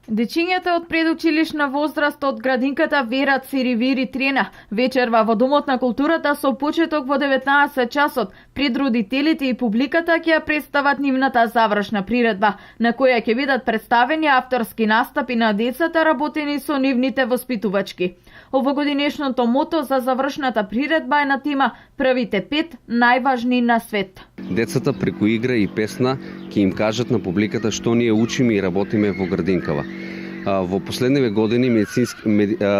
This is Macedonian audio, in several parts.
Дечињата од предучилишна возраст од градинката Вера Циривири Трена вечерва во Домот на културата со почеток во 19 часот пред родителите и публиката ќе ја представат нивната завршна приредба, на која ќе бидат представени авторски настапи на децата работени со нивните воспитувачки. Овогодинешното мото за завршната приредба е на тема "Првите 5 најважни на свет". Децата преку игра и песна ќе им кажат на публиката што ние учиме и работиме во градинкава. Во последниве години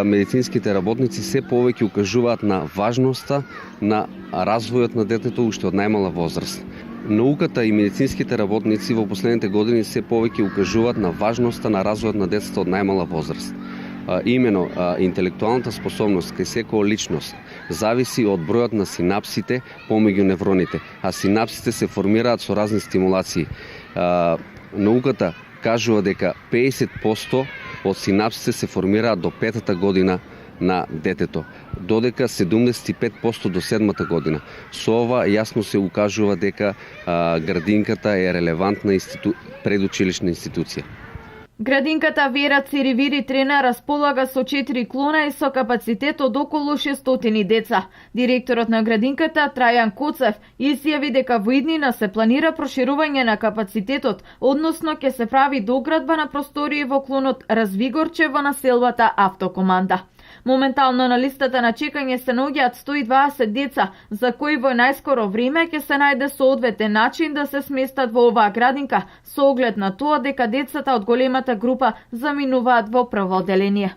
медицинските работници се повеќе укажуваат на важноста на развојот на детето уште од најмала возраст. Науката и медицинските работници во последните години се повеќе укажуваат на важноста на развојот на децата од најмала возраст. Имено, интелектуалната способност кај секоја личност зависи од бројот на синапсите помеѓу невроните, а синапсите се формираат со разни стимулации. Науката кажува дека 50% од синапсите се формираат до 5-та година на детето, додека 75% до 7-та година. Со ова јасно се укажува дека градинката е релевантна предучилишна институција. Градинката Вера Циривири Трена располага со 4 клона и со капацитет од околу 600 деца. Директорот на градинката Трајан Коцев изјави дека во иднина се планира проширување на капацитетот, односно ќе се прави доградба на простории во клонот Развигорче во населбата Автокоманда. Моментално на листата на чекање се наоѓаат 120 деца, за кои во најскоро време ќе се најде соодветен начин да се сместат во оваа градинка, со оглед на тоа дека децата од големата група заминуваат во прво одделение.